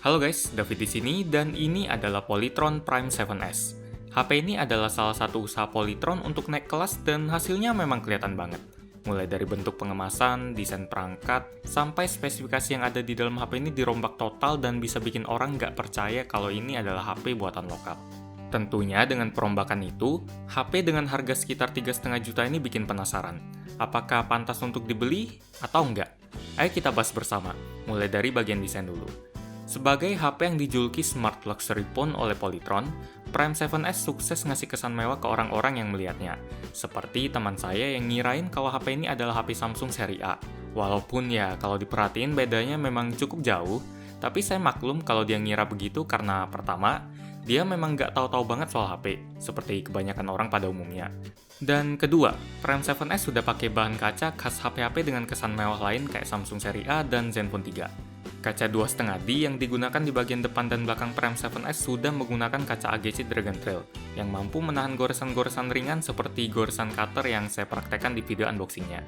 Halo guys, David di sini dan ini adalah Polytron Prime 7S. HP ini adalah salah satu usaha Polytron untuk naik kelas dan hasilnya memang kelihatan banget. Mulai dari bentuk pengemasan, desain perangkat, sampai spesifikasi yang ada di dalam HP ini dirombak total dan bisa bikin orang nggak percaya kalau ini adalah HP buatan lokal. Tentunya dengan perombakan itu, HP dengan harga sekitar 3,5 juta ini bikin penasaran. Apakah pantas untuk dibeli atau enggak? Ayo kita bahas bersama, mulai dari bagian desain dulu. Sebagai HP yang dijuluki Smart Luxury Phone oleh Polytron, Prime 7S sukses ngasih kesan mewah ke orang-orang yang melihatnya. Seperti teman saya yang ngirain kalau HP ini adalah HP Samsung seri A. Walaupun ya kalau diperhatiin bedanya memang cukup jauh, tapi saya maklum kalau dia ngira begitu karena pertama, dia memang nggak tahu-tahu banget soal HP, seperti kebanyakan orang pada umumnya. Dan kedua, Prime 7S sudah pakai bahan kaca khas HP-HP dengan kesan mewah lain kayak Samsung seri A dan Zenfone 3. Kaca 2,5D yang digunakan di bagian depan dan belakang Prime 7S sudah menggunakan kaca AGC Dragon Trail yang mampu menahan goresan-goresan ringan seperti goresan cutter yang saya praktekkan di video unboxingnya.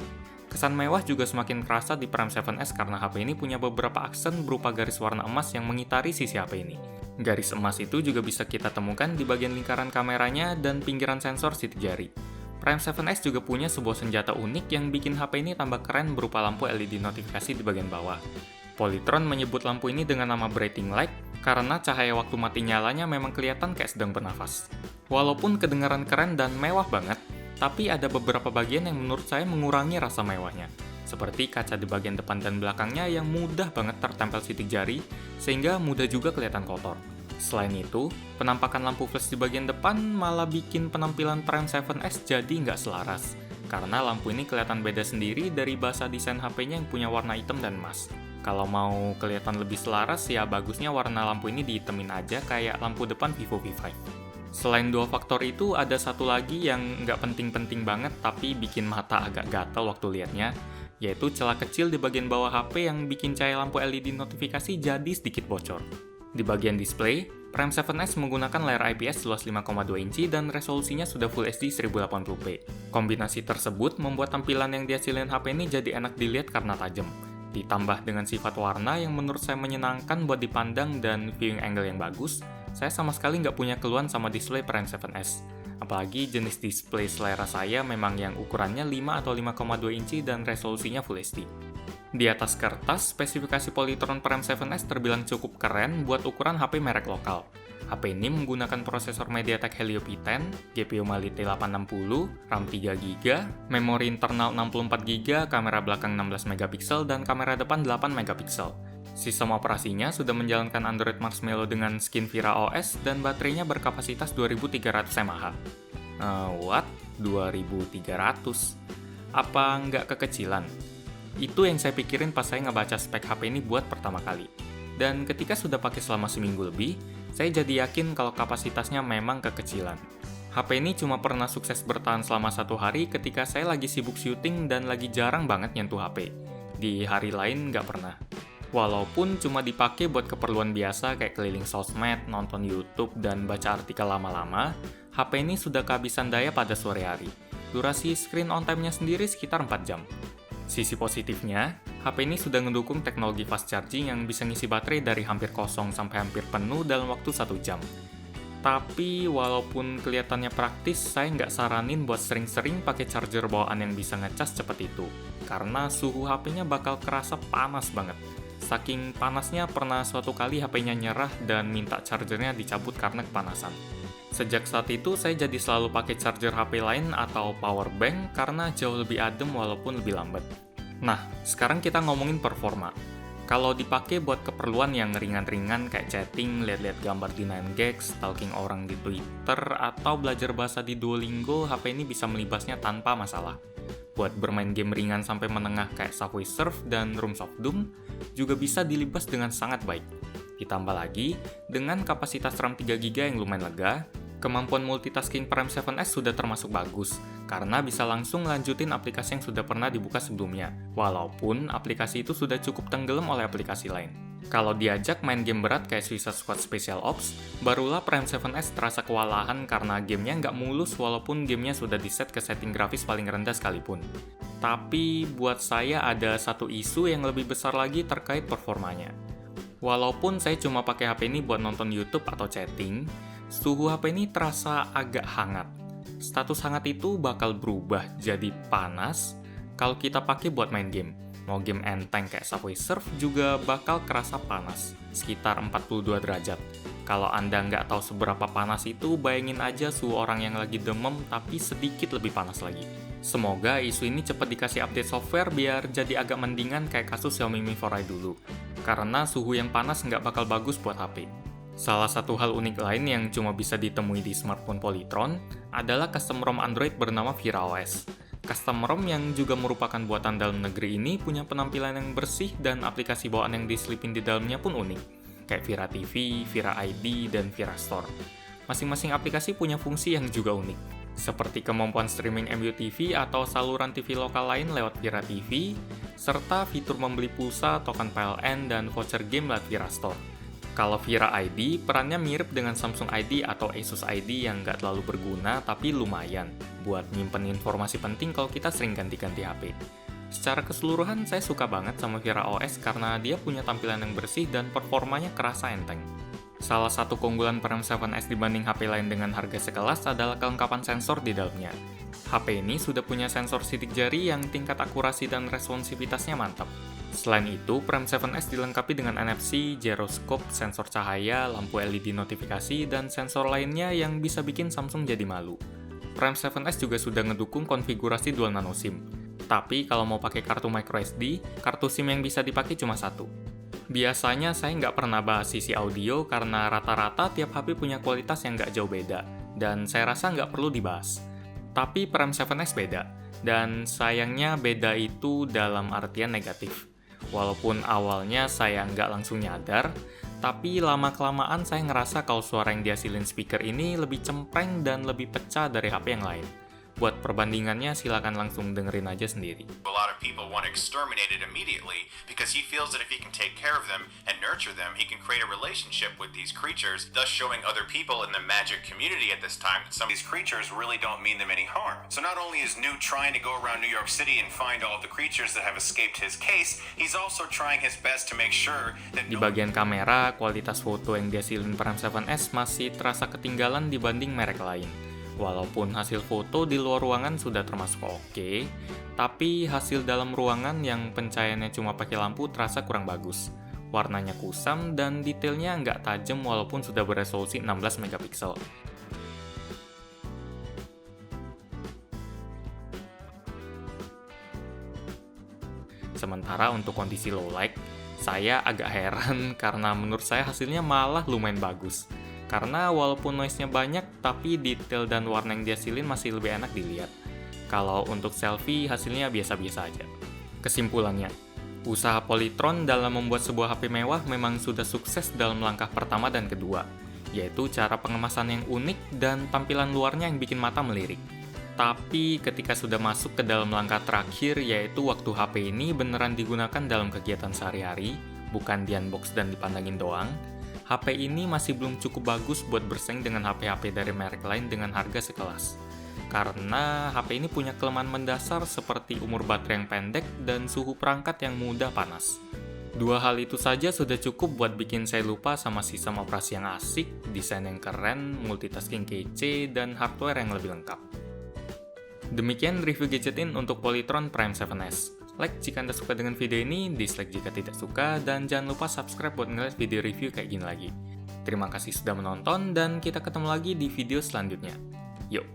Kesan mewah juga semakin kerasa di Prime 7S karena HP ini punya beberapa aksen berupa garis warna emas yang mengitari sisi HP ini. Garis emas itu juga bisa kita temukan di bagian lingkaran kameranya dan pinggiran sensor sidik jari. Prime 7S juga punya sebuah senjata unik yang bikin HP ini tambah keren berupa lampu LED notifikasi di bagian bawah. Polytron menyebut lampu ini dengan nama Breathing Light karena cahaya waktu mati nyalanya memang kelihatan kayak sedang bernafas. Walaupun kedengaran keren dan mewah banget, tapi ada beberapa bagian yang menurut saya mengurangi rasa mewahnya. Seperti kaca di bagian depan dan belakangnya yang mudah banget tertempel sidik jari, sehingga mudah juga kelihatan kotor. Selain itu, penampakan lampu flash di bagian depan malah bikin penampilan Prime 7S jadi nggak selaras. Karena lampu ini kelihatan beda sendiri dari bahasa desain HP-nya yang punya warna hitam dan emas. Kalau mau kelihatan lebih selaras, ya bagusnya warna lampu ini dihitemin aja kayak lampu depan Vivo V5. Selain dua faktor itu, ada satu lagi yang nggak penting-penting banget tapi bikin mata agak gatal waktu liatnya, yaitu celah kecil di bagian bawah HP yang bikin cahaya lampu LED notifikasi jadi sedikit bocor. Di bagian display, Prime 7S menggunakan layar IPS luas 5,2 inci dan resolusinya sudah Full HD 1080p. Kombinasi tersebut membuat tampilan yang dihasilin HP ini jadi enak dilihat karena tajam. Ditambah dengan sifat warna yang menurut saya menyenangkan buat dipandang dan viewing angle yang bagus, saya sama sekali nggak punya keluhan sama display Prime 7S. Apalagi jenis display selera saya memang yang ukurannya 5 atau 5,2 inci dan resolusinya Full HD. Di atas kertas, spesifikasi Polytron Prime 7S terbilang cukup keren buat ukuran HP merek lokal. HP ini menggunakan prosesor MediaTek Helio P10, GPU Mali T860, RAM 3GB, memori internal 64GB, kamera belakang 16MP, dan kamera depan 8MP. Sistem operasinya sudah menjalankan Android Marshmallow dengan skin Vira OS dan baterainya berkapasitas 2300 mAh. What? 2300? Apa nggak kekecilan? Itu yang saya pikirin pas saya ngebaca spek HP ini buat pertama kali. Dan ketika sudah pakai selama seminggu lebih, saya jadi yakin kalau kapasitasnya memang kekecilan. HP ini cuma pernah sukses bertahan selama 1 hari ketika saya lagi sibuk syuting dan lagi jarang banget nyentuh HP. Di hari lain nggak pernah. Walaupun cuma dipakai buat keperluan biasa kayak keliling sosmed, nonton YouTube, dan baca artikel lama-lama, HP ini sudah kehabisan daya pada sore hari. Durasi screen on time-nya sendiri sekitar 4 jam. Sisi positifnya, HP ini sudah mendukung teknologi fast charging yang bisa ngisi baterai dari hampir kosong sampai hampir penuh dalam waktu 1 jam. Tapi walaupun kelihatannya praktis, saya nggak saranin buat sering-sering pakai charger bawaan yang bisa ngecas cepet itu. Karena suhu HP-nya bakal kerasa panas banget. Saking panasnya pernah suatu kali HP-nya nyerah dan minta chargernya dicabut karena kepanasan. Sejak saat itu, saya jadi selalu pakai charger HP lain atau power bank karena jauh lebih adem walaupun lebih lambat. Nah, sekarang kita ngomongin performa. Kalau dipakai buat keperluan yang ringan-ringan kayak chatting, lihat-lihat gambar di 9gag, stalking orang di Twitter, atau belajar bahasa di Duolingo, HP ini bisa melibasnya tanpa masalah. Buat bermain game ringan sampai menengah kayak Subway Surf dan Rooms of Doom, juga bisa dilibas dengan sangat baik. Ditambah lagi, dengan kapasitas RAM 3GB yang lumayan lega, kemampuan multitasking Prime 7S sudah termasuk bagus, karena bisa langsung lanjutin aplikasi yang sudah pernah dibuka sebelumnya, walaupun aplikasi itu sudah cukup tenggelam oleh aplikasi lain. Kalau diajak main game berat kayak Suicide Squad Special Ops, barulah Prime 7S terasa kewalahan karena gamenya nggak mulus walaupun gamenya sudah diset ke setting grafis paling rendah sekalipun. Tapi buat saya ada satu isu yang lebih besar lagi terkait performanya. Walaupun saya cuma pakai HP ini buat nonton YouTube atau chatting, suhu HP ini terasa agak hangat. Status hangat itu bakal berubah jadi panas kalau kita pakai buat main game. Mau game enteng kayak Subway Surf juga bakal kerasa panas, sekitar 42 derajat. Kalau Anda nggak tahu seberapa panas itu, bayangin aja suhu orang yang lagi demam tapi sedikit lebih panas lagi. Semoga isu ini cepat dikasih update software biar jadi agak mendingan kayak kasus Xiaomi Mi 4i dulu. Karena suhu yang panas nggak bakal bagus buat HP. Salah satu hal unik lain yang cuma bisa ditemui di smartphone Polytron adalah custom ROM Android bernama ViraOS. Custom ROM yang juga merupakan buatan dalam negeri ini punya penampilan yang bersih dan aplikasi bawaan yang diselipin di dalamnya pun unik, kayak Vira TV, Vira ID, dan Vira Store. Masing-masing aplikasi punya fungsi yang juga unik, seperti kemampuan streaming MUTV atau saluran TV lokal lain lewat Vira TV, serta fitur membeli pulsa, token PLN, dan voucher game lewat Vira Store. Kalau Vira ID, perannya mirip dengan Samsung ID atau Asus ID yang nggak terlalu berguna tapi lumayan buat nyimpen informasi penting kalau kita sering ganti-ganti HP. Secara keseluruhan, saya suka banget sama ViraOS karena dia punya tampilan yang bersih dan performanya kerasa enteng. Salah satu keunggulan Prime 7S dibanding HP lain dengan harga sekelas adalah kelengkapan sensor di dalamnya. HP ini sudah punya sensor sidik jari yang tingkat akurasi dan responsivitasnya mantap. Selain itu, Prime 7S dilengkapi dengan NFC, gyroscope, sensor cahaya, lampu LED notifikasi, dan sensor lainnya yang bisa bikin Samsung jadi malu. Prime 7S juga sudah ngedukung konfigurasi dual nano SIM. Tapi kalau mau pakai kartu microSD, kartu SIM yang bisa dipakai cuma satu. Biasanya saya nggak pernah bahas sisi audio karena rata-rata tiap HP punya kualitas yang nggak jauh beda, dan saya rasa nggak perlu dibahas. Tapi Prime 7S beda, dan sayangnya beda itu dalam artian negatif. Walaupun awalnya saya nggak langsung nyadar, tapi lama-kelamaan saya ngerasa kalau suara yang dihasilin speaker ini lebih cempreng dan lebih pecah dari HP yang lain. Buat perbandingannya, silakan langsung dengerin aja sendiri. A lot of people want to exterminate it immediately because he feels that if he can take care of them and nurture them, he can create a relationship with these creatures, thus showing other people in the magic community at this time that some of these creatures really don't mean them any harm. So not only is Newt trying to go around New York City and find all of the creatures that have escaped his case, he's also trying his best to make sure that Di bagian kamera, kualitas foto yang dihasilin Prime 7S masih terasa ketinggalan dibanding merek lain. Walaupun hasil foto di luar ruangan sudah termasuk oke, tapi hasil dalam ruangan yang pencahayaannya cuma pakai lampu terasa kurang bagus. Warnanya kusam dan detailnya nggak tajam walaupun sudah beresolusi 16 megapiksel. Sementara untuk kondisi low light, saya agak heran karena menurut saya hasilnya malah lumayan bagus. Karena walaupun noise-nya banyak, tapi detail dan warna yang dihasilin masih lebih enak dilihat. Kalau untuk selfie, hasilnya biasa-biasa aja. Kesimpulannya, usaha Polytron dalam membuat sebuah HP mewah memang sudah sukses dalam langkah pertama dan kedua, yaitu cara pengemasan yang unik dan tampilan luarnya yang bikin mata melirik. Tapi ketika sudah masuk ke dalam langkah terakhir, yaitu waktu HP ini beneran digunakan dalam kegiatan sehari-hari, bukan di unbox dan dipandangin doang, HP ini masih belum cukup bagus buat bersaing dengan HP-HP dari merek lain dengan harga sekelas. Karena HP ini punya kelemahan mendasar seperti umur baterai yang pendek dan suhu perangkat yang mudah panas. Dua hal itu saja sudah cukup buat bikin saya lupa sama sistem operasi yang asik, desain yang keren, multitasking kece, dan hardware yang lebih lengkap. Demikian review gadgetin untuk Polytron Prime 7S. Like jika Anda suka dengan video ini, dislike jika tidak suka, dan jangan lupa subscribe buat ngeliat video review kayak gini lagi. Terima kasih sudah menonton, dan kita ketemu lagi di video selanjutnya. Yuk!